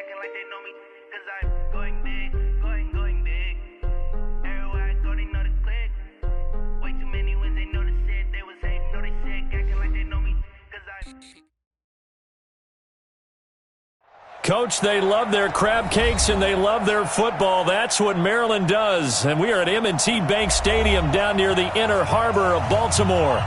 acting like they know me, 'cause I'm going big, going big. Everywhere I go, they know the click. Way too many wins, they know the shit. They was hating, know they sick, acting like they know me, 'cause I'm... Coach, they love their crab cakes and they love their football. That's what Maryland does. And we are at M&T Bank Stadium down near the Inner Harbor of Baltimore.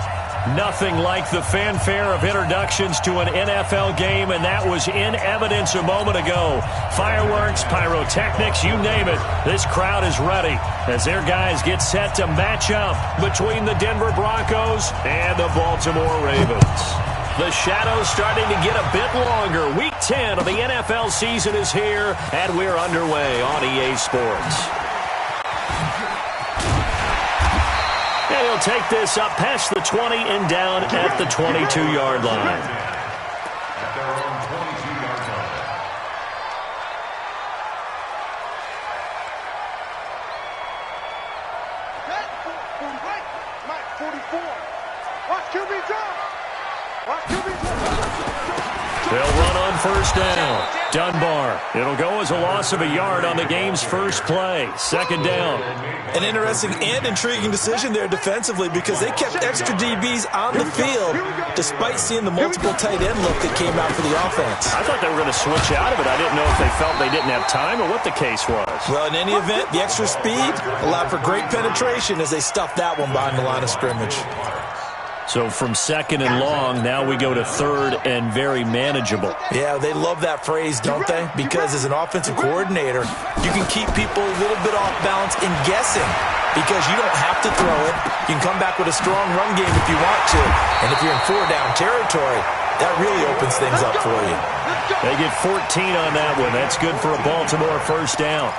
Nothing like the fanfare of introductions to an NFL game, and that was in evidence a moment ago. Fireworks, pyrotechnics, you name it. This crowd is ready as their guys get set to match up between the Denver Broncos and the Baltimore Ravens. The shadow's starting to get a bit longer. Week 10 of the NFL season is here, and we're underway on EA Sports. And he'll take this up past the 20 and down at the 22-yard line. Mike, 44. Watch QB drop. They'll run on first down. Dunbar. It'll go as a loss of a yard on the game's first play. Second down. An interesting and intriguing decision there defensively because they kept extra DBs on the field despite seeing the multiple tight end look that came out for the offense. I thought they were going to switch out of it. I didn't know if they felt they didn't have time or what the case was. Well, in any event, the extra speed allowed for great penetration as they stuffed that one behind the line of scrimmage. So from second and long, now we go to third and very manageable. Yeah, they love that phrase, don't they? Because as an offensive coordinator, you can keep people a little bit off balance and guessing because you don't have to throw it. You can come back with a strong run game if you want to. And if you're in four-down territory, that really opens things up for you. They get 14 on that one. That's good for a Baltimore first down.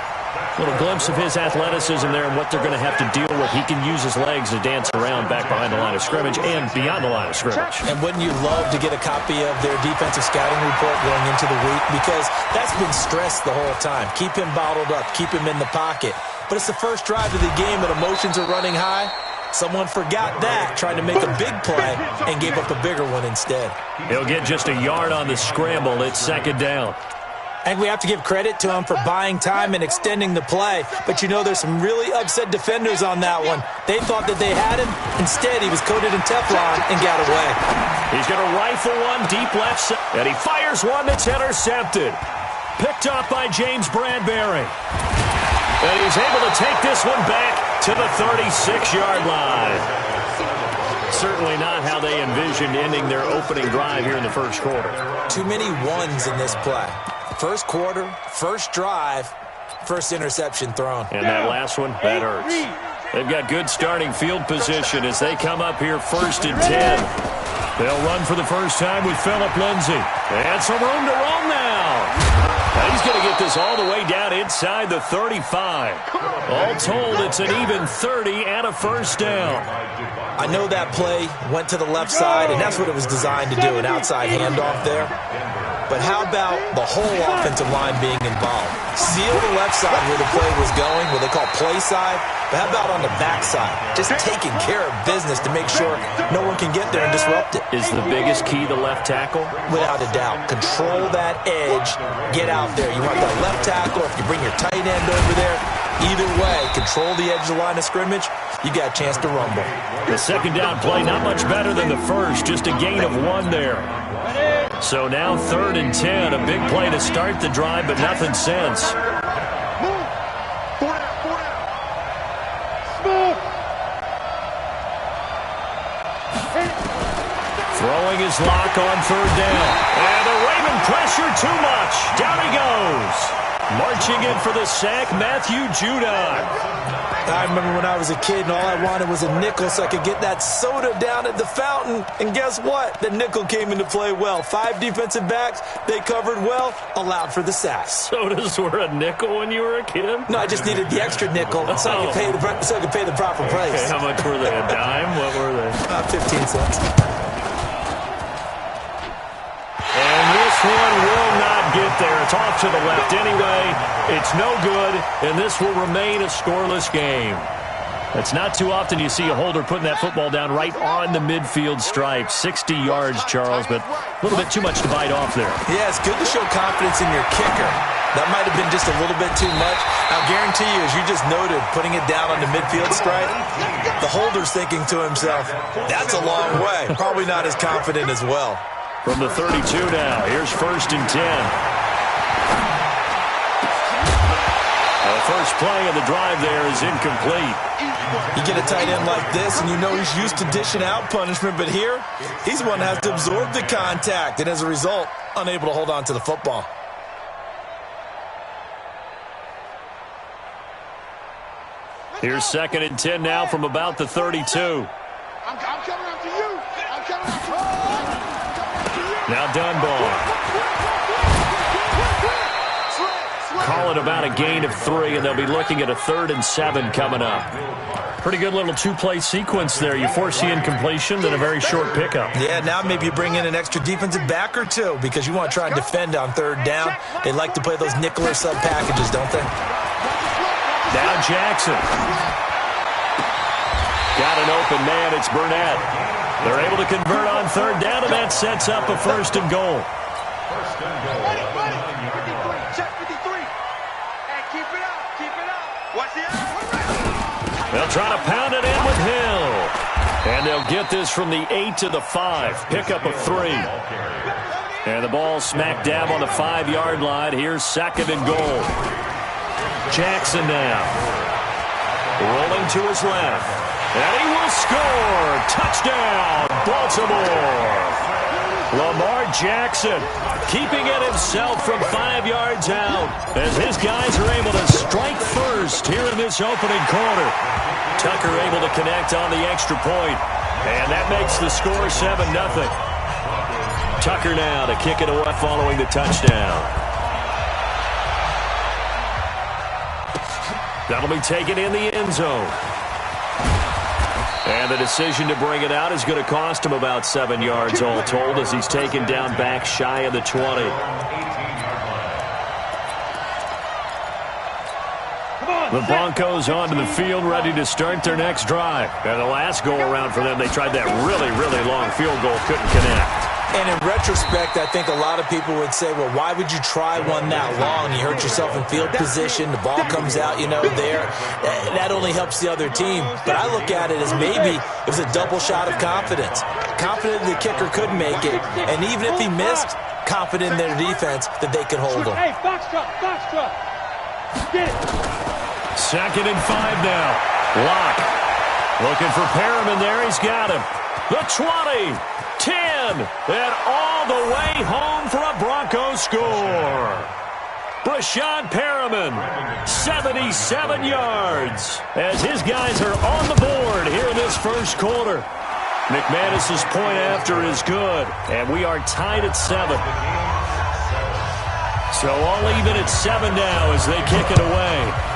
Little glimpse of his athleticism there and what they're going to have to deal with. He can use his legs to dance around back behind the line of scrimmage and beyond the line of scrimmage. And wouldn't you love to get a copy of their defensive scouting report going into the week? Because that's been stressed the whole time. Keep him bottled up. Keep him in the pocket. But it's the first drive of the game and emotions are running high. Someone forgot that, trying to make a big play, and gave up a bigger one instead. He'll get just a yard on the scramble. It's second down. I think we have to give credit to him for buying time and extending the play. But, you know, there's some really upset defenders on that one. They thought that they had him. Instead, he was coated in Teflon and got away. He's going to rifle one deep left side, and he fires one that's intercepted. Picked up by James Bradbury. And he's able to take this one back to the 36-yard line. Certainly not how they envisioned ending their opening drive here in the first quarter. Too many ones in this play. First quarter, first drive, first interception thrown. And that last one, that hurts. They've got good starting field position as they come up here first and 10. They'll run for the first time with Phillip Lindsay. And some room to roam now. Now he's going to get this all the way down inside the 35. All told, it's an even 30 and a first down. I know that play went to the left side, and that's what it was designed to do, an outside handoff there. But how about the whole offensive line being involved? Seal the left side where the play was going, what they call play side. But how about on the back side? Just taking care of business to make sure no one can get there and disrupt it. Is the biggest key the left tackle? Without a doubt. Control that edge. Get out there. You want that left tackle, if you bring your tight end over there, either way, control the edge of the line of scrimmage, you got a chance to rumble. The second down play, not much better than the first, just a gain of one there. So now third and 10, a big play to start the drive, but nothing since. Throwing his lock on third down. And the Raven pressure too much. Down he goes. Marching in for the sack, Matthew Judon. I remember when I was a kid and all I wanted was a nickel so I could get that soda down at the fountain. And guess what? The nickel came into play well. 5 defensive backs, they covered well, allowed for the sacks. Sodas were a nickel when you were a kid? No, I just needed the extra nickel so I could pay the proper price. Okay, how much were they? A dime? What were they? 15 cents. And this one will not get there. It's off to the left anyway. It's no good, and this will remain a scoreless game. It's not too often you see a holder putting that football down right on the midfield stripe. 60 yards, Charles, but a little bit too much to bite off there. Yeah, it's good to show confidence in your kicker. That might have been just a little bit too much. I'll guarantee you, as you just noted, putting it down on the midfield stripe, the holder's thinking to himself, that's a long way. Probably not as confident as well. From the 32 now, here's 1st and 10. The first play of the drive there is incomplete. You get a tight end like this, and you know he's used to dishing out punishment, but here, he's one that has to absorb the contact, and as a result, unable to hold on to the football. Here's 2nd and 10 now from about the 32. I'm coming up to you. I'm coming up to you. Now Dunbar. Call it about a gain of 3, and they'll be looking at a 3rd and 7 coming up. Pretty good little 2-play sequence there. You force the incompletion, then a very short pickup. Yeah, now maybe you bring in an extra defensive back or two because you want to try and defend on 3rd down. They like to play those nickel or sub packages, don't they? Now Jackson. Got an open man. It's Burnett. They're able to convert on 3rd down, and that sets up a 1st and goal. They'll try to pound it in with Hill. And they'll get this from the 8 to the 5. Pickup of 3. And the ball smack dab on the 5-yard line. Here's 2nd and goal. Jackson now. Rolling to his left. And he will score. Touchdown, Baltimore. Lamar Jackson keeping it himself from 5 yards out as his guys are able to strike first here in this opening quarter. Tucker able to connect on the extra point, and that makes the score 7-0. Tucker now to kick it away following the touchdown. That'll be taken in the end zone. And the decision to bring it out is going to cost him about 7 yards all told as he's taken down back shy of the 20. The Broncos onto the field ready to start their next drive. And the last go-around for them, they tried that really, really long field goal, couldn't connect. And in retrospect, I think a lot of people would say, well, why would you try one that long? You hurt yourself in field position. The ball comes out, there. That only helps the other team. But I look at it as maybe it was a double shot of confidence. Confident the kicker could make it. And even if he missed, confident in their defense that they could hold him. Hey, box truck. Get it. 2nd and 5 now. Locke looking for Perriman there. He's got him. The 20, 10, and all the way home for a Broncos score. Brashad Perriman, 77 yards, as his guys are on the board here in this first quarter. McManus's point after is good, and we are tied at 7. So all even at 7 now as they kick it away.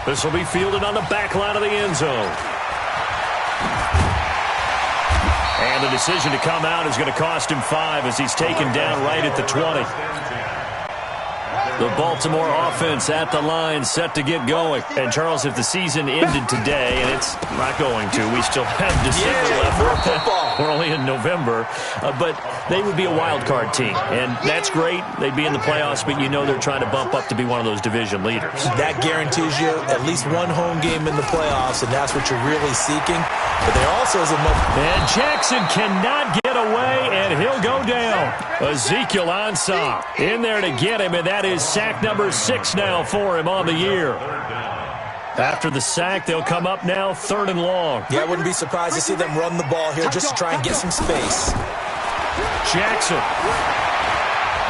This will be fielded on the back line of the end zone. And the decision to come out is going to cost him 5 as he's taken down right at the 20. The Baltimore offense at the line set to get going. And, Charles, if the season ended today, and it's not going to, we still have December left. We're only in November. But they would be a wild card team. And that's great. They'd be in the playoffs, but they're trying to bump up to be one of those division leaders. That guarantees you at least one home game in the playoffs, and that's what you're really seeking. But there also is a... And Jackson cannot get away, and he'll go down. Ezekiel Ansah in there to get him, and that is sack number 6 now for him on the year. After the sack, they'll come up now 3rd and long. Yeah, I wouldn't be surprised to see them run the ball here just to try and get some space. Jackson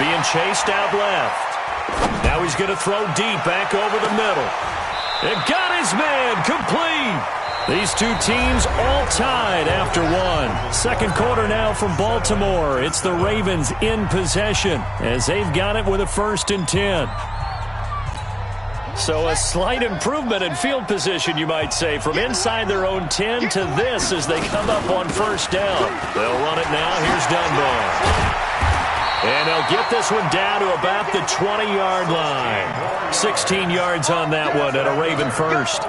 being chased out left. Now he's going to throw deep back over the middle. It got his man complete. These two teams all tied after 1. Second quarter now from Baltimore. It's the Ravens in possession as they've got it with a 1st and 10. So a slight improvement in field position, you might say, from inside their own 10 to this as they come up on 1st down. They'll run it now. Here's Dunbar. And they'll get this one down to about the 20-yard line. 16 yards on that one and a Raven first.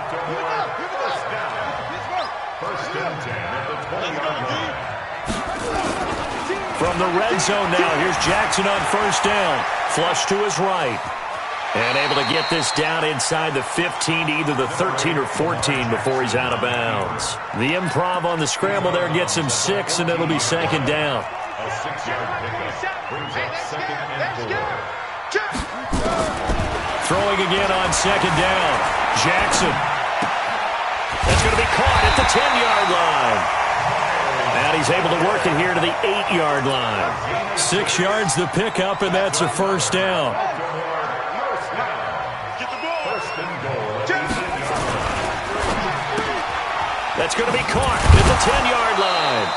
From the red zone now, here's Jackson on first down. Flush to his right. And able to get this down inside the 15 to either the 13 or 14 before he's out of bounds. The improv on the scramble there gets him 6, and it'll be second down. A 6-yard pickup brings up second and 4. Throwing again on second down. Jackson. That's going to be caught at the 10-yard line. And he's able to work it here to the 8-yard line. 6 yards the pickup, and that's a first down. That's going to be caught at the 10-yard line.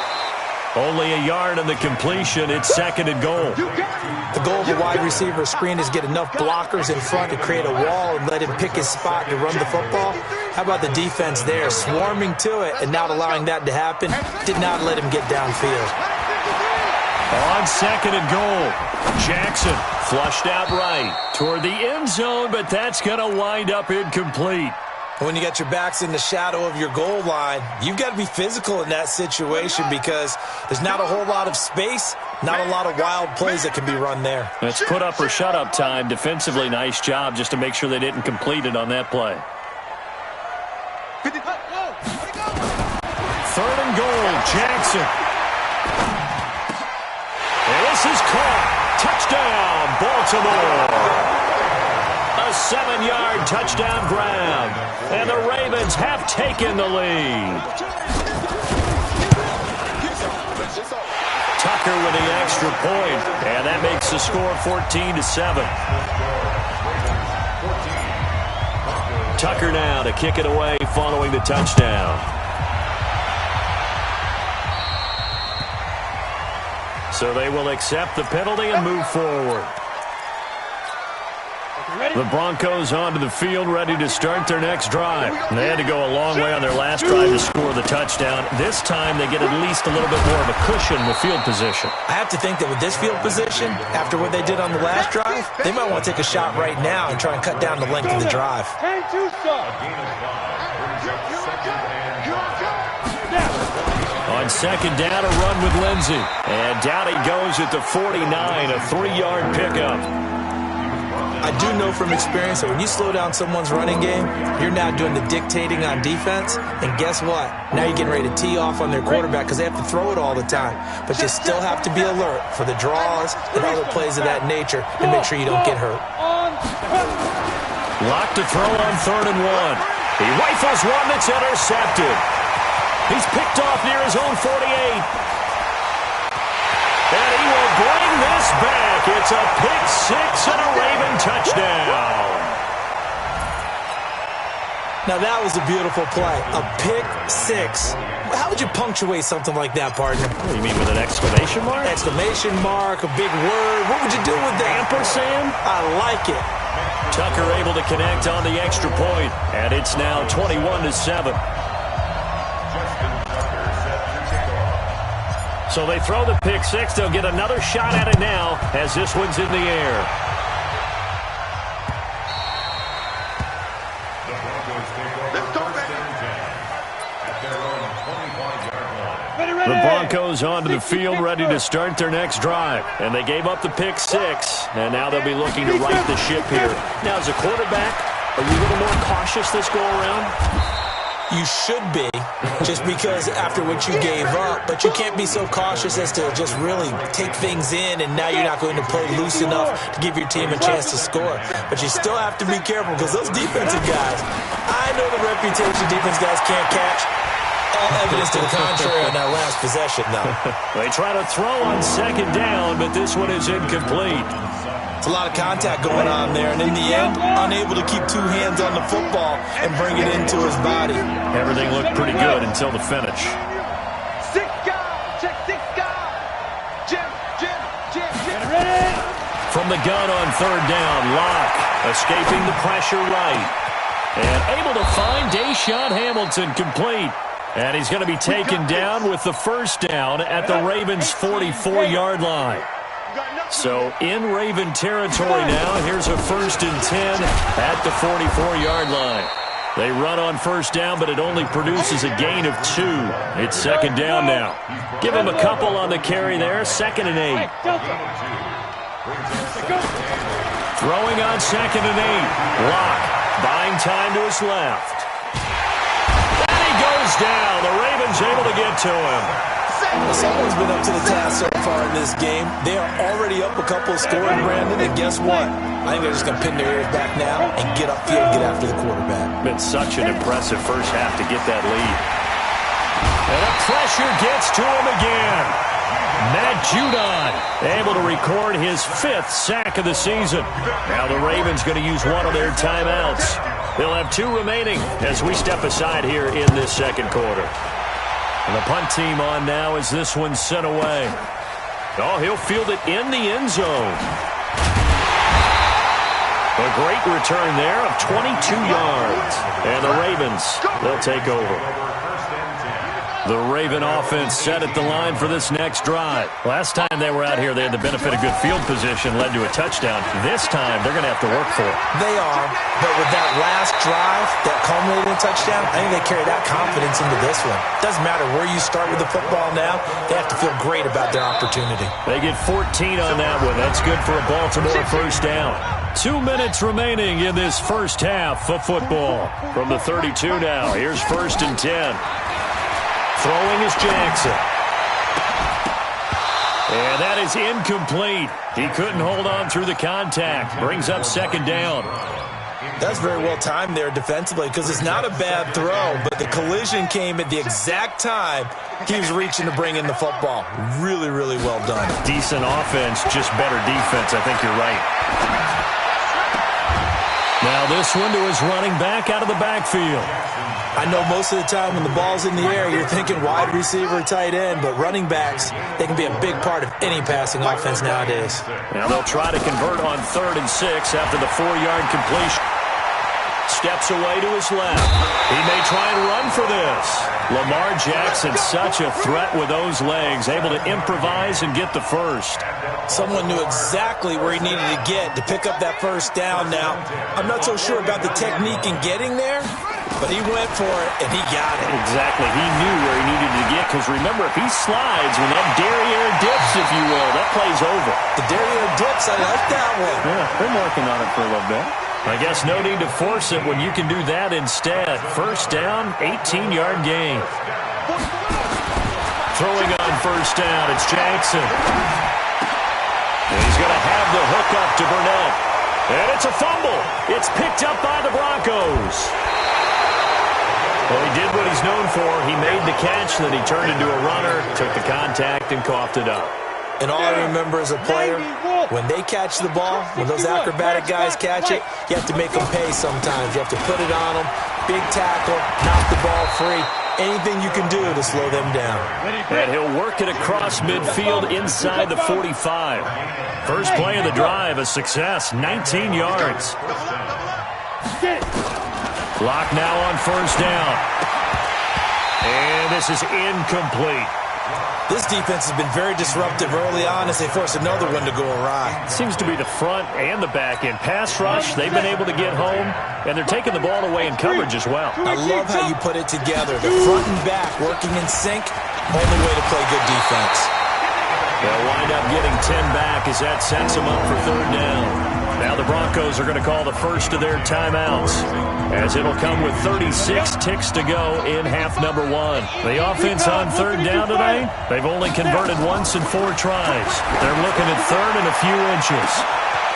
Only a yard on the completion. It's second and goal. The goal of a wide receiver screen is get enough blockers in front to create a wall and let him pick his spot to run the football. How about the defense there, swarming to it and not allowing that to happen? Did not let him get downfield. On second and goal, Jackson flushed out right toward the end zone, but that's going to wind up incomplete. When you got your backs in the shadow of your goal line, you've got to be physical in that situation because there's not a whole lot of space, not a lot of wild plays that can be run there. It's put up or shut up time. Defensively, nice job just to make sure they didn't complete it on that play. Third and goal, Jackson. And this is caught. Touchdown, Baltimore. A 7-yard touchdown grab. And the Ravens have taken the lead. Tucker with the extra point. And that makes the score 14-7. Tucker now to kick it away following the touchdown. So they will accept the penalty and move forward. The Broncos onto the field, ready to start their next drive. They had to go a long way on their last drive to score the touchdown. This time they get at least a little bit more of a cushion with field position. I have to think that with this field position, after what they did on the last drive, they might want to take a shot right now and try and cut down the length of the drive. On second down, a run with Lindsey. And down he goes at the 49, a 3-yard pickup. I do know from experience that when you slow down someone's running game, you're now doing the dictating on defense. And guess what? Now you're getting ready to tee off on their quarterback because they have to throw it all the time. But you still have to be alert for the draws and other plays of that nature and make sure you don't get hurt. Lock to throw on third and 1. He rifles one that's intercepted. He's picked off near his own 48. And he will bring this back. It's a pick 6 and a Raven touchdown. Now that was a beautiful play. A pick 6. How would you punctuate something like that, partner? What do you mean, with an exclamation mark? Exclamation mark, a big word. What would you do with that? Ampersand? I like it. Tucker able to connect on the extra point. And it's now 21-7. So they throw the pick 6. They'll get another shot at it now as this one's in the air. The Broncos onto the field, ready to start their next drive. And they gave up the pick 6, and now they'll be looking to right the ship here. Now, as a quarterback, are you a little more cautious this go-around? You should be, just because after what you gave up, but you can't be so cautious as to just really take things in, and now you're not going to play loose enough to give your team a chance to score. But you still have to be careful because those defensive guys, I know the reputation defense guys can't catch. All evidence to the contrary on that last possession, though. They try to throw on second down, but this one is incomplete. It's a lot of contact going on there, and in the end, unable to keep 2 hands on the football and bring it into his body. Everything looked pretty good until the finish. From the gun on third down, Locke escaping the pressure right. And able to find Deshaun Hamilton complete. And he's going to be taken down with the first down at the Ravens' 44-yard line. So in Raven territory now. Here's a 1st and 10 at the 44-yard line. They run on first down, but it only produces a gain of 2. It's 2nd down now. Give him a couple on the carry there. 2nd and 8. Throwing on 2nd and 8. Lock buying time to his left. And he goes down. The Ravens able to get to him. Someone's been up to the task so far in this game. They are already up a couple of scoring, Brandon, and guess what? I think they're just going to pin their ears back now and get upfield and get after the quarterback. Been such an impressive first half to get that lead. And the pressure gets to him again. Matt Judon able to record his 5th sack of the season. Now the Ravens going to use one of their timeouts. They'll have 2 remaining as we step aside here in this 2nd quarter. And the punt team on now as this one's sent away. Oh, he'll field it in the end zone. A great return there of 22 yards. And the Ravens, they'll take over. The Raven offense set at the line for this next drive. Last time they were out here, they had the benefit of good field position, led to a touchdown. This time, they're going to have to work for it. They are, but with that last drive, that culminated in touchdown, I think they carry that confidence into this one. Doesn't matter where you start with the football now, they have to feel great about their opportunity. They get 14 on that one. That's good for a Baltimore first down. 2 minutes remaining in this first half of football. From the 32 now, here's 1st and 10. Throwing is Jackson. And that is incomplete. He couldn't hold on through the contact. Brings up 2nd down. That's very well timed there defensively because it's not a bad throw, but the collision came at the exact time he was reaching to bring in the football. Really, really well done. Decent offense, just better defense. I think you're right. Now this one to his running back out of the backfield. I know most of the time when the ball's in the air, you're thinking wide receiver, tight end, but running backs, they can be a big part of any passing offense nowadays. Now they'll try to convert on 3rd and 6 after the 4-yard completion. Steps away to his left. He may try and run for this. Lamar Jackson, such a threat with those legs, able to improvise and get the first. Someone knew exactly where he needed to get to pick up that first down now. I'm not so sure about the technique in getting there, but he went for it, and he got it. Exactly. He knew where he needed to get, because remember, if he slides, when that derriere dips, if you will, that play's over. The derriere dips, I like that one. Yeah, been working on it for a little bit. I guess no need to force it when you can do that instead. First down, 18-yard gain. Throwing on first down, it's Jackson. And he's going to have the hook up to Burnett. And it's a fumble. It's picked up by the Broncos. Well, he did what he's known for. He made the catch, then he turned into a runner, took the contact, and coughed it up. And all I remember as a player, when they catch the ball, when those acrobatic guys catch it, you have to make them pay sometimes. You have to put it on them, big tackle, knock the ball free. Anything you can do to slow them down. And he'll work it across midfield inside the 45. First play of the drive, a success, 19 yards. Clock now on first down. And this is incomplete. This defense has been very disruptive early on as they force another one to go awry. Seems to be the front and the back end. Pass rush, they've been able to get home, and they're taking the ball away in coverage as well. I love how you put it together. The front and back working in sync, only way to play good defense. They'll wind up getting 10 back as that sets them up for 3rd down. Now the Broncos are going to call the first of their timeouts, as it'll come with 36 ticks to go in half number 1. The offense on 3rd down today, they've only converted once in 4 tries. They're looking at 3rd and a few inches.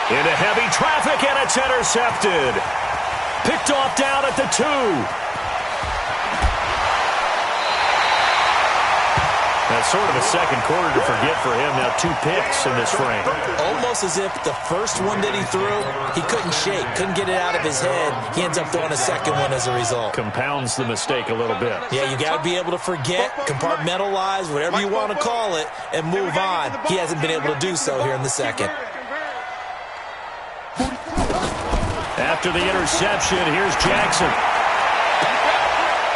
Into heavy traffic, and it's intercepted. Picked off down at the 2. That's sort of a second quarter to forget for him. Now 2 picks in this frame. Almost as if the first one that he threw, he couldn't shake, couldn't get it out of his head. He ends up throwing a second one as a result. Compounds the mistake a little bit. Yeah, you got to be able to forget, compartmentalize, whatever you want to call it, and move on. He hasn't been able to do so here in the second. After the interception, here's Jackson.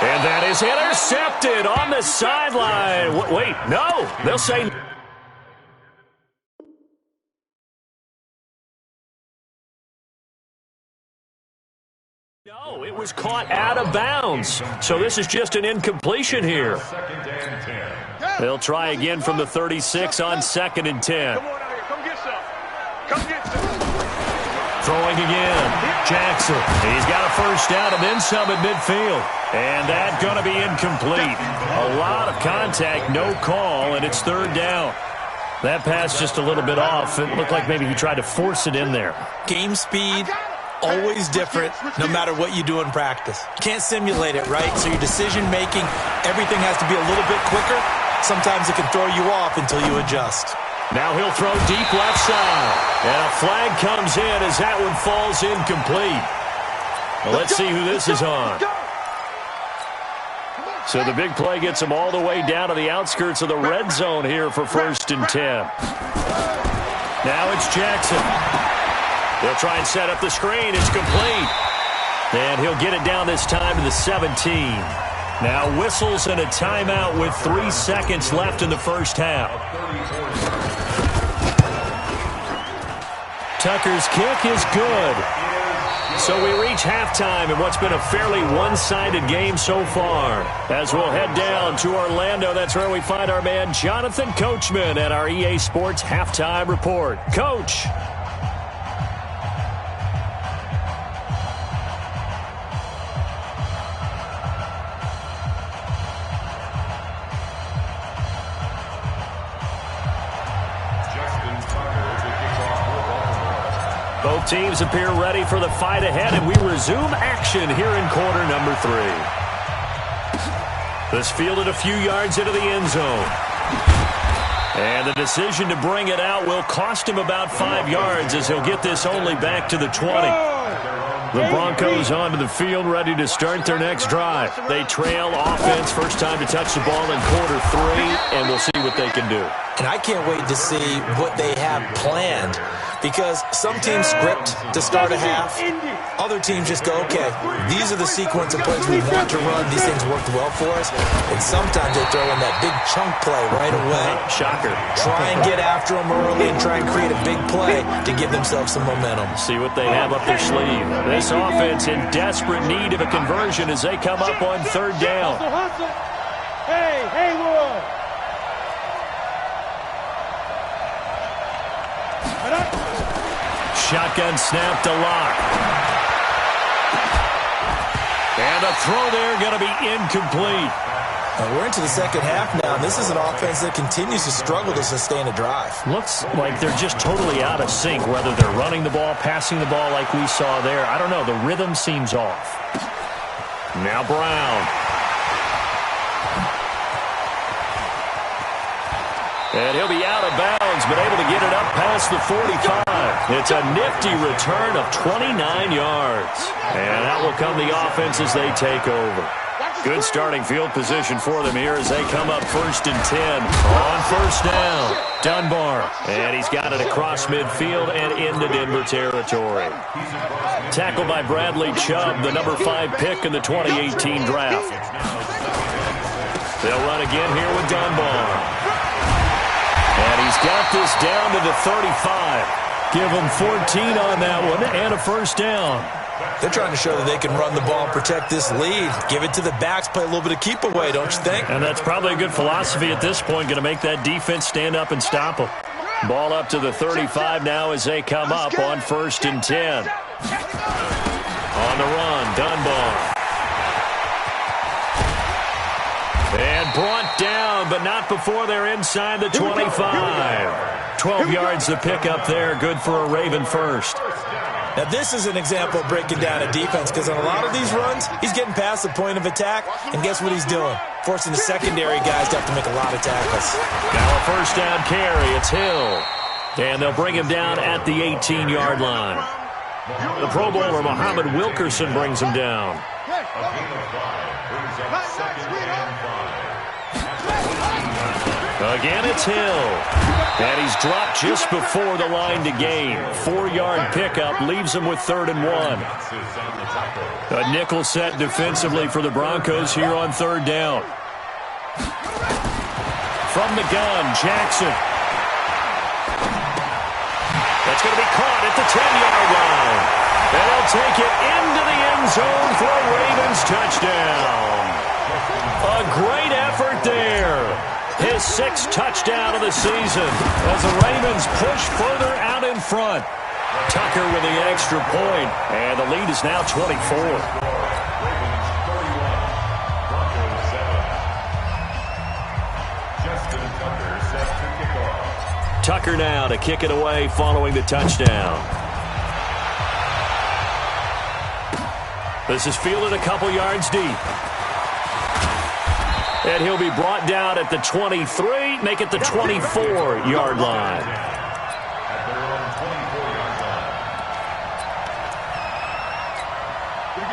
And that is intercepted on the sideline. Wait, no. They'll say Oh, it was caught out of bounds. So this is just an incompletion here. They'll try again from the 36 on 2nd and 10. Come on out here. Come get some. Come get some. Throwing again. Jackson. He's got a first down and then some at midfield. And that's going to be incomplete. A lot of contact, no call, and it's 3rd down. That pass just a little bit off. It looked like maybe he tried to force it in there. Game speed, always different, no matter what you do in practice. You can't simulate it, right? So your decision-making, everything has to be a little bit quicker. Sometimes it can throw you off until you adjust. Now he'll throw deep left side. And a flag comes in as that one falls incomplete. Well, let's see who this is on. So the big play gets him all the way down to the outskirts of the red zone here for 1st and 10. Now it's Jackson. They'll try and set up the screen. It's complete. And he'll get it down this time to the 17. Now whistles and a timeout with 3 seconds left in the first half. Tucker's kick is good. So we reach halftime in what's been a fairly one-sided game so far. As we'll head down to Orlando, that's where we find our man Jonathan Coachman at our EA Sports Halftime Report. Coach. Both teams appear ready for the fight ahead, and we resume action here in quarter number 3. This fielded a few yards into the end zone. And the decision to bring it out will cost him about 5 yards as he'll get this only back to the 20. The Broncos onto the field ready to start their next drive. They trail offense, first time to touch the ball in quarter 3, and we'll see what they can do. And I can't wait to see what they have planned, because some teams script to start a half. Other teams just go, okay, these are the sequence of plays we want to run. These things worked well for us. And sometimes they throw in that big chunk play right away. Shocker. Try and get after them early and try and create a big play to give themselves some momentum. See what they have up their sleeve. This offense in desperate need of a conversion as they come up on 3rd down. Hey, Haywood. Shotgun snap to Lock. And a throw there going to be incomplete. We're into the second half now, and this is an offense that continues to struggle to sustain a drive. Looks like they're just totally out of sync, whether they're running the ball, passing the ball like we saw there. I don't know. The rhythm seems off. Now Brown. And he'll be out of bounds, but able to get it up past the 45. It's a nifty return of 29 yards. And that will come the offense as they take over. Good starting field position for them here as they come up 1st and 10. On 1st down, Dunbar. And he's got it across midfield and into Denver territory. Tackled by Bradley Chubb, the number 5 pick in the 2018 draft. They'll run again here with Dunbar. And he's got this down to the 35. Give him 14 on that one and a first down. They're trying to show that they can run the ball and protect this lead. Give it to the backs, play a little bit of keep away, don't you think? And that's probably a good philosophy at this point, going to make that defense stand up and stop them. Ball up to the 35 now as they come up on 1st and 10. On the run, Dunbar. And brought down, but not before they're inside the 25. 12 yards to pick up there. Good for a Raven first. Now, this is an example of breaking down a defense, because on a lot of these runs, he's getting past the point of attack, and guess what he's doing? Forcing the secondary guys to have to make a lot of tackles. Now a first down carry. It's Hill. And they'll bring him down at the 18-yard line. The Pro Bowler, Muhammad Wilkerson, brings him down. Again, it's Hill. And he's dropped just before the line to gain. 4-yard pickup leaves him with 3rd and 1. A nickel set defensively for the Broncos here on 3rd down. From the gun, Jackson. That's going to be caught at the 10-yard line. And he'll take it into the end zone for a Ravens touchdown. A great effort there. His 6th touchdown of the season as the Ravens push further out in front. Tucker with the extra point, and the lead is now 24. Tucker now to kick it away following the touchdown. This is fielded a couple yards deep. And he'll be brought down at the 23, make it the 24-yard line.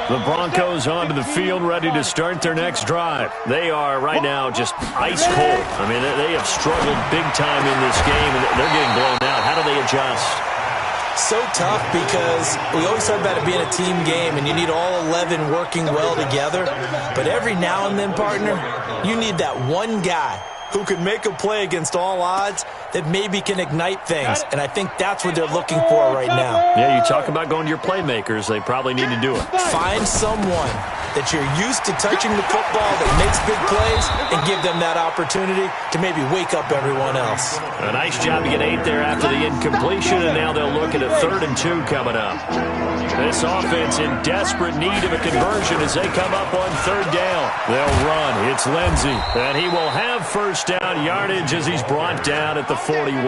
The Broncos onto the field, ready to start their next drive. They are right now just ice cold. I mean, they have struggled big time in this game, and they're getting blown out. How do they adjust? So tough because we always talk about it being a team game, and you need all 11 working well together. But every now and then, partner, you need that one guy who can make a play against all odds that maybe can ignite things. And I think that's what they're looking for right now. Yeah, you talk about going to your playmakers. They probably need to do it. Find someone that you're used to touching the football that makes big plays and give them that opportunity to maybe wake up everyone else. A nice job to get 8 there after the incompletion, and now they'll look at a 3rd and 2 coming up. This offense in desperate need of a conversion as they come up on 3rd down. They'll run. It's Lindsey, and he will have first down yardage as he's brought down at the 41.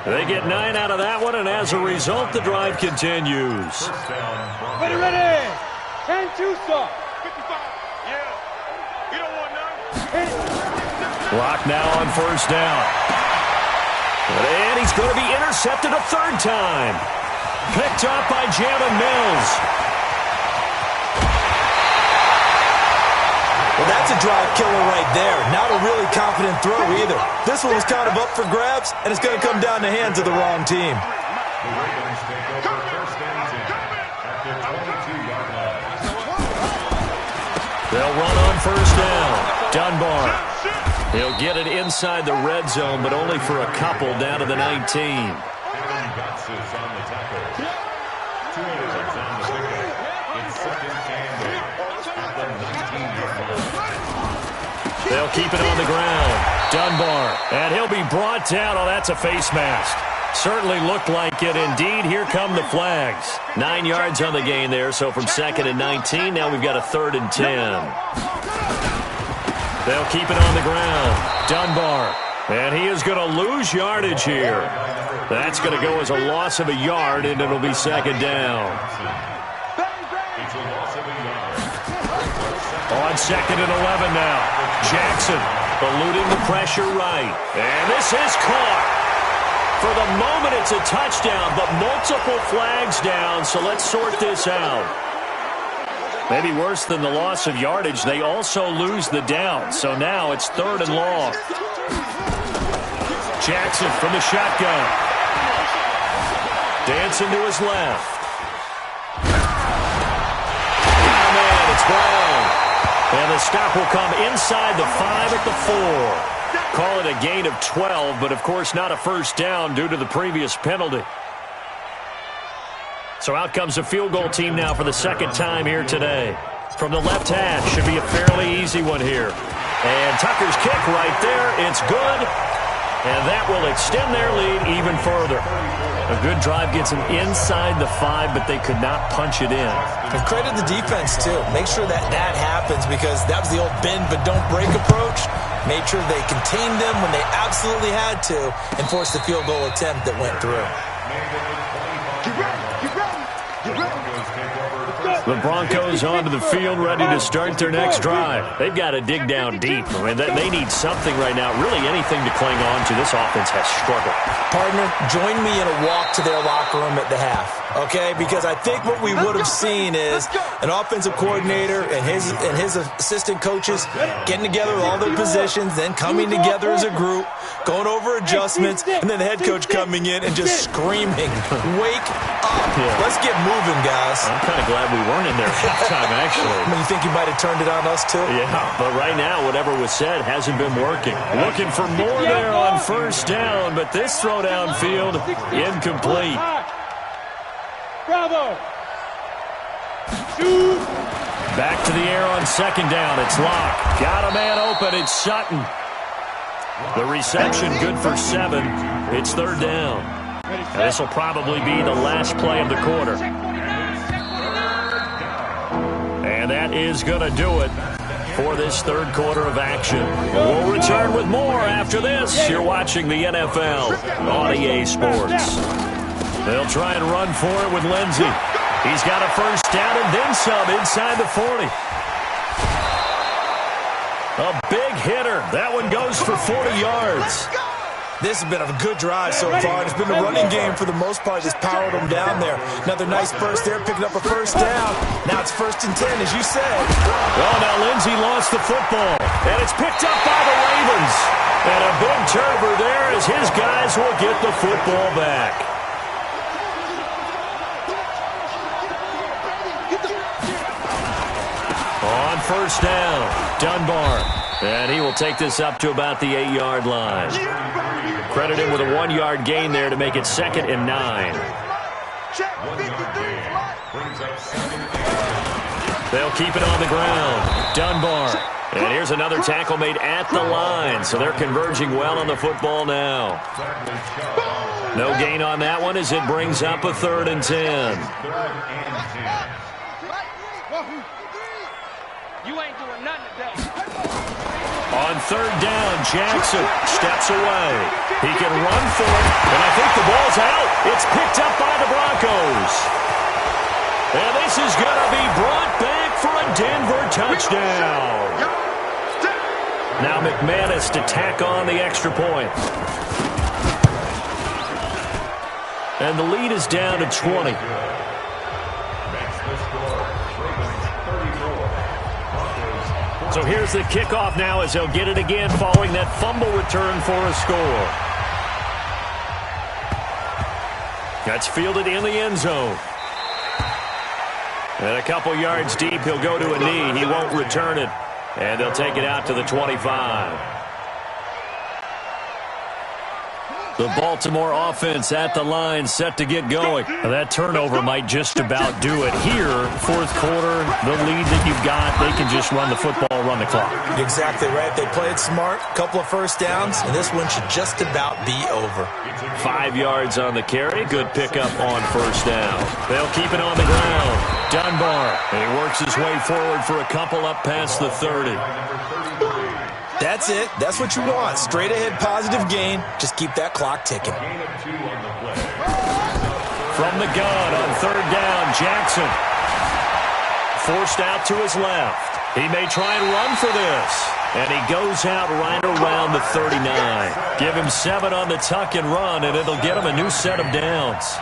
They get 9 out of that one, and as a result, the drive continues. Ready. 10-2 stop. 55. Yeah. You don't want none. Clock now on first down. And he's going to be intercepted a 3rd time. Picked up by Jalen Mills. Well, that's a drive killer right there. Not a really confident throw either. This one was kind of up for grabs, and it's going to come down the hands of the wrong team. They'll run on first down. Dunbar. He'll get it inside the red zone, but only for a couple down to the 19. They'll keep it on the ground. Dunbar. And he'll be brought down. Oh, that's a face mask. Certainly looked like it. Indeed, here come the flags. 9 yards on the gain there, so from 2nd and 19, now we've got a 3rd and 10. They'll keep it on the ground. Dunbar. And he is going to lose yardage here. That's going to go as a loss of a yard, and it'll be 2nd down. On 2nd and 11 now. Jackson eluding the pressure right. And this is caught. For the moment, it's a touchdown, but multiple flags down, so let's sort this out. Maybe worse than the loss of yardage, they also lose the down, so now it's 3rd and long. Jackson from the shotgun. Dancing to his left. Oh, man, it's Brown. And the stop will come inside the 5 at the 4. Call it a gain of 12, but of course not a first down due to the previous penalty. So out comes the field goal team now for the 2nd time here today. From the left hash, should be a fairly easy one here. And Tucker's kick right there, it's good. And that will extend their lead even further. A good drive gets them inside the 5, but they could not punch it in. And credit the defense, too. Make sure that happens because that was the old bend but don't break approach. Made sure they contained them when they absolutely had to and forced the field goal attempt that went through. The Broncos onto the field, ready to start their next drive. They've got to dig down deep. I mean, they need something right now, really anything to cling on to. This offense has struggled. Partner, join me in a walk to their locker room at the half, okay? Because I think what we would have seen is an offensive coordinator and his assistant coaches getting together with all their positions, then coming together as a group, going over adjustments, and then the head coach coming in and just screaming, wake up. Yeah. Let's get moving, guys. I'm kind of glad we weren't in there halftime, actually. I mean, you think you might have turned it on us, too? Yeah, but right now, whatever was said hasn't been working. Looking for more there on first down, but this throw downfield, incomplete. Bravo. Shoot. Back to the air on second down. It's Locke. Got a man open. It's Sutton. The reception good for 7. It's third down. And this will probably be the last play of the quarter. And that is going to do it for this third quarter of action. We'll return with more after this. You're watching the NFL on EA Sports. They'll try and run for it with Lindsey. He's got a first down and then some inside the 40. A big hitter. That one goes for 40 yards. This has been a good drive so far. It's been a running game for the most part. Just powered them down there. Another nice burst there, picking up a first down. Now it's 1st and 10, as you said. Well, now Lindsey lost the football, and it's picked up by the Ravens. And a big turnover there as his guys will get the football back. On first down, Dunbar. And he will take this up to about the 8-yard line. Credit him with a 1-yard gain there to make it 2nd and 9. They'll keep it on the ground. Dunbar. And here's another tackle made at the line. So they're converging well on the football now. No gain on that one as it brings up a 3rd and 10. You ain't doing nothing today. On third down, Jackson steps away. He can run for it, and I think the ball's out. It's picked up by the Broncos. And this is going to be brought back for a Denver touchdown. Now McManus to tack on the extra point. And the lead is down to 20. So here's the kickoff now as they'll get it again following that fumble return for a score. That's fielded in the end zone. And a couple yards deep, he'll go to a knee. He won't return it. And they'll take it out to the 25. The Baltimore offense at the line set to get going. Now that turnover might just about do it here. Fourth quarter, the lead that you've got, they can just run the football, run the clock. Exactly right. They played smart, couple of first downs, and this one should just about be over. 5 yards on the carry. Good pickup on first down. They'll keep it on the ground. Dunbar. And he works his way forward for a couple up past the 30. That's it. That's what you want. Straight ahead positive gain. Just keep that clock ticking. From the gun on third down, Jackson. Forced out to his left. He may try and run for this. And he goes out right around the 39. Give him 7 on the tuck and run, and it'll get him a new set of downs.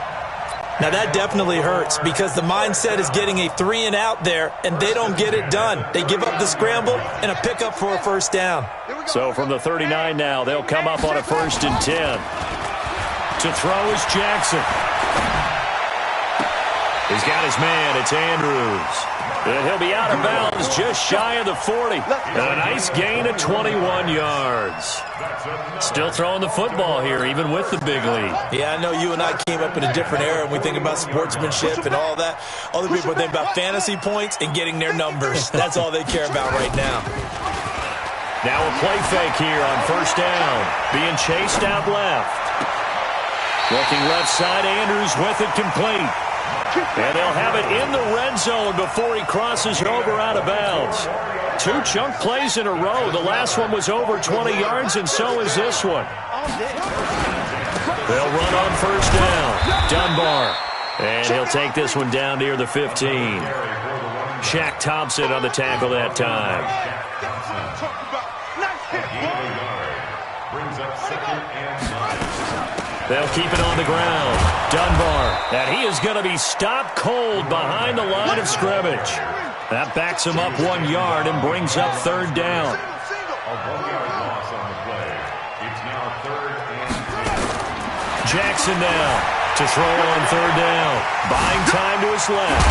Now that definitely hurts because the mindset is getting a 3 and out there, and they don't get it done. They give up the scramble and a pickup for a first down. So from the 39 now, they'll come up on a 1st and 10. To throw is Jackson. He's got his man. It's Andrews. And he'll be out of bounds just shy of the 40. And a nice gain of 21 yards. Still throwing the football here, even with the big lead. Yeah, I know you and I came up in a different era, and we think about sportsmanship and all that. Other people think about fantasy points and getting their numbers. That's all they care about right now. Now a play fake here on first down. Being chased out left. Looking left side, Andrews with it complete. And they'll have it in the red zone before he crosses over out of bounds. 2 chunk plays in a row. The last one was over 20 yards, and so is this one. They'll run on first down. Dunbar. And he'll take this one down near the 15. Shaq Thompson on the tackle that time. They'll keep it on the ground. Dunbar. And he is going to be stopped cold behind the line of scrimmage. That backs him up 1 yard and brings up third down. Jackson now to throw on third down. Buying time to his left.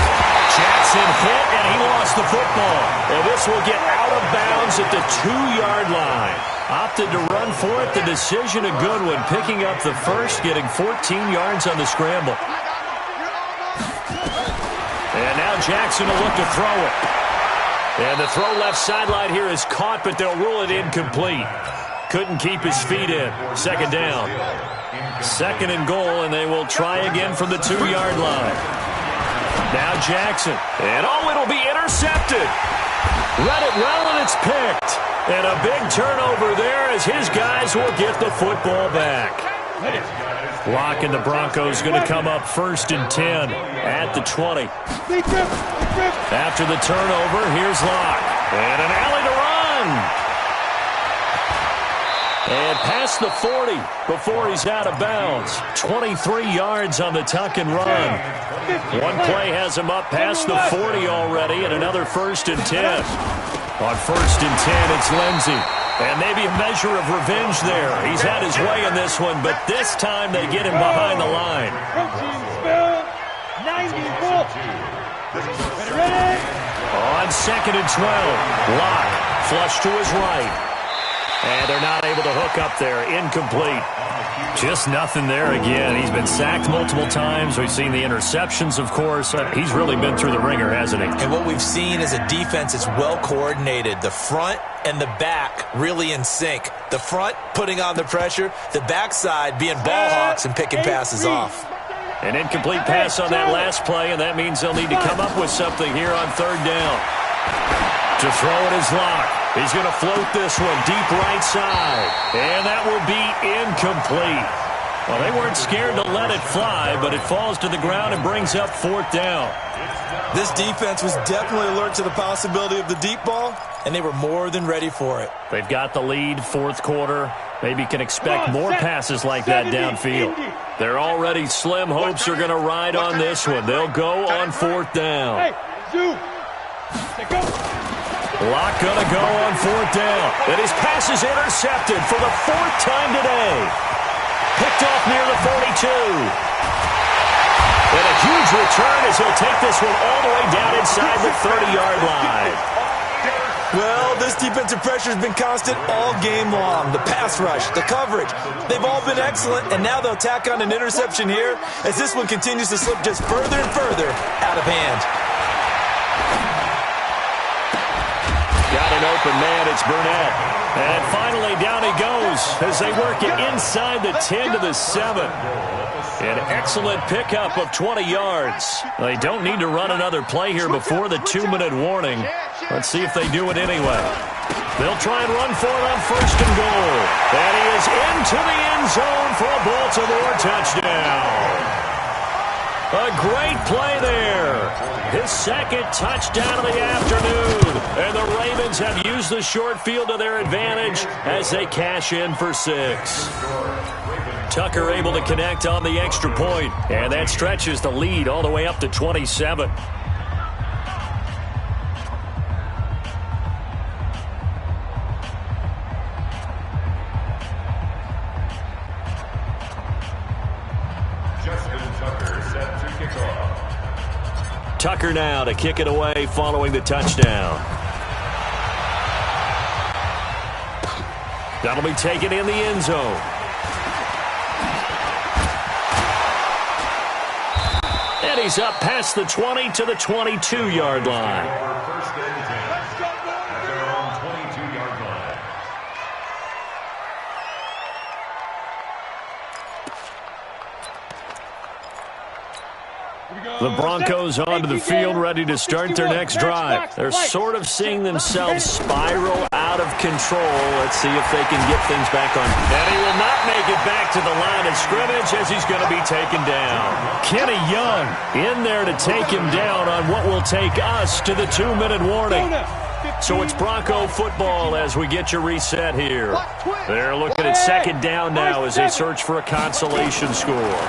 Jackson hit, and he lost the football. And this will get out of bounds at the 2-yard line. Opted to run for it. The decision a good one. Picking up the first, getting 14 yards on the scramble. Jackson will look to throw it. And the throw left sideline here is caught, but they'll rule it incomplete. Couldn't keep his feet in. Second down. Second and goal, and they will try again from the 2-yard line. Now Jackson. And it'll be intercepted. Read it well, and it's picked. And a big turnover there as his guys will get the football back. Locke and the Broncos going to come up 1st and 10 at the 20. After the turnover, here's Locke. And an alley to run. And past the 40 before he's out of bounds. 23 yards on the tuck and run. One play has him up past the 40 already, and another 1st and 10. On 1st and 10, it's Lindsey. And maybe a measure of revenge there. He's had his way in this one, but this time they get him behind the line. On 2nd and 12, Locke flush to his right. And they're not able to hook up there. Incomplete. Just nothing there again. He's been sacked multiple times. We've seen the interceptions, of course. He's really been through the ringer, hasn't he? And what we've seen is a defense that's well coordinated. The front and the back really in sync. The front putting on the pressure. The backside being ball hawks and picking passes off. An incomplete pass on that last play, and that means they'll need to come up with something here on 3rd down. To throw it is Locke. He's going to float this one deep right side. And that will be incomplete. Well, they weren't scared to let it fly, but it falls to the ground and brings up 4th down. This defense was definitely alert to the possibility of the deep ball, and they were more than ready for it. They've got the lead, 4th quarter. Maybe can expect more passes like that downfield. Their already slim hopes are going to ride on this one. They'll go on 4th down. Locke going to go on 4th down. And his pass is intercepted for the 4th time today. Picked off near the 42. And a huge return as he'll take this one all the way down inside the 30-yard line. Well, this defensive pressure has been constant all game long. The pass rush, the coverage, they've all been excellent, and now they'll tack on an interception here as this one continues to slip just further and further out of hand. Got an open man, it's Burnett. And finally down he goes as they work it inside the 10 to the 7. An excellent pickup of 20 yards. They don't need to run another play here before the 2-minute warning. Let's see if they do it anyway. They'll try and run for it on 1st and goal. And he is into the end zone for a Baltimore touchdown. A great play there. His 2nd touchdown of the afternoon. And the Ravens have used the short field to their advantage as they cash in for 6. Tucker able to connect on the extra point. And that stretches the lead all the way up to 27. Tucker now to kick it away following the touchdown. That'll be taken in the end zone. And he's up past the 20 to the 22-yard line. The Broncos onto the field, ready to start their next drive. They're sort of seeing themselves spiral out of control. Let's see if they can get things back on. And he will not make it back to the line of scrimmage as he's going to be taken down. Kenny Young in there to take him down on what will take us to the 2-minute warning. So it's Bronco football as we get your reset here. They're looking at 2nd down now as they search for a consolation score.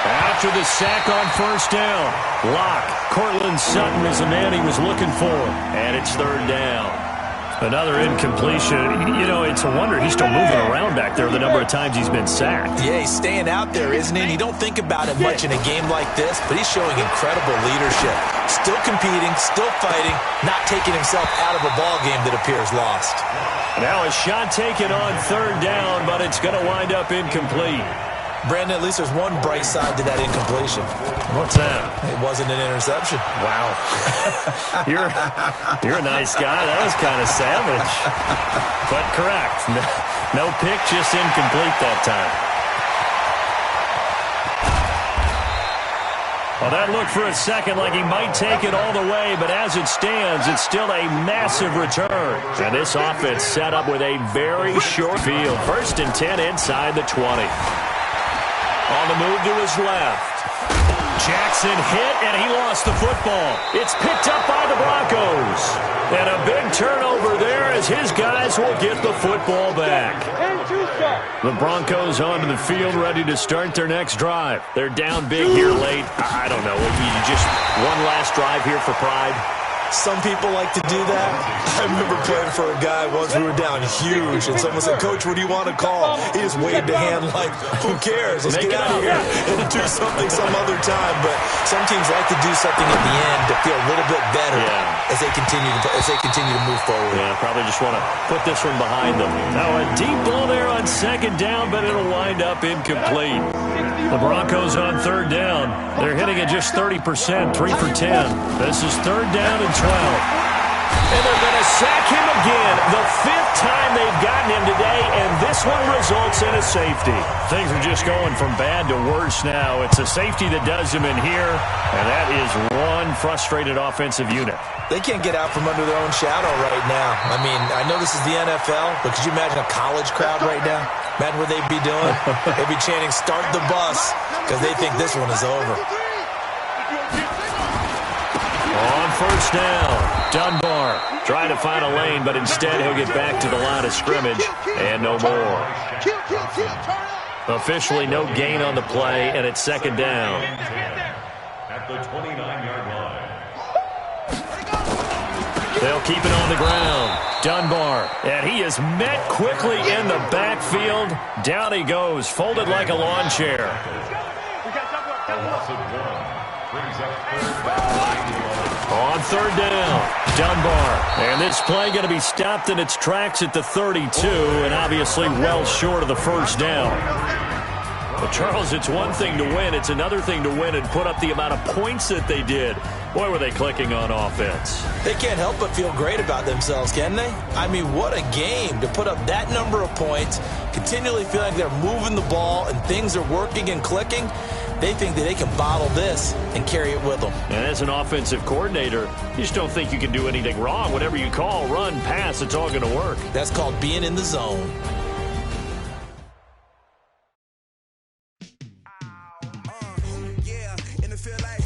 After the sack on 1st down, Locke, Cortland Sutton is the man he was looking for. And it's 3rd down. Another incompletion. You know, it's a wonder he's still moving around back there the number of times he's been sacked. Yeah, he's staying out there, isn't he? And you don't think about it much in a game like this, but he's showing incredible leadership. Still competing, still fighting, not taking himself out of a ball game that appears lost. Now a shot taken on 3rd down, but it's going to wind up incomplete. Brandon, at least there's one bright side to that incompletion. What's that? It wasn't an interception. Wow. You're a nice guy. That was kind of savage. But correct. No pick, just incomplete that time. Well, that looked for a second like he might take it all the way, but as it stands, it's still a massive return. And this offense set up with a very short field. 1st and 10 inside the 20. On the move to his left. Jackson hit, and he lost the football. It's picked up by the Broncos. And a big turnover there as his guys will get the football back. The Broncos onto the field ready to start their next drive. They're down big here late. I don't know. You just one last drive here for pride? Some people like to do that. I remember playing for a guy once. We were down huge, and someone said, "Coach, what do you want to call?" He just waved a hand like, "Who cares? Let's get out of here and do something some other time." But some teams like to do something at the end to feel a little bit better as they continue to move forward. Yeah, probably just want to put this one behind them. Now a deep ball there on 2nd down, but it'll wind up incomplete. The Broncos on 3rd down. They're hitting at just 30%, 3 for 10. This is 3rd down and 12. And they're going to sack him again. The 5th time they've gotten him today, and this one results in a safety. Things are just going from bad to worse now. It's a safety that does him in here, and that is one frustrated offensive unit. They can't get out from under their own shadow right now. I mean, I know this is the NFL, but could you imagine a college crowd right now? Imagine what they'd be doing. They'd be chanting, "Start the bus," because they think this one is over. On 1st down, Dunbar trying to find a lane, but instead he'll get back to the line of scrimmage and no more. Officially no gain on the play, and it's 2nd down. At the 29-yard line. They'll keep it on the ground. Dunbar, and he is met quickly in the backfield. Down he goes, folded like a lawn chair. On 3rd down, Dunbar. And this play going to be stopped in its tracks at the 32, and obviously well short of the 1st down. But, Charles, it's one thing to win. It's another thing to win and put up the amount of points that they did. Boy, were they clicking on offense. They can't help but feel great about themselves, can they? I mean, what a game to put up that number of points, continually feeling like they're moving the ball and things are working and clicking. They think that they can bottle this and carry it with them. And as an offensive coordinator, you just don't think you can do anything wrong. Whatever you call, run, pass, it's all going to work. That's called being in the zone. Yeah, and it feel like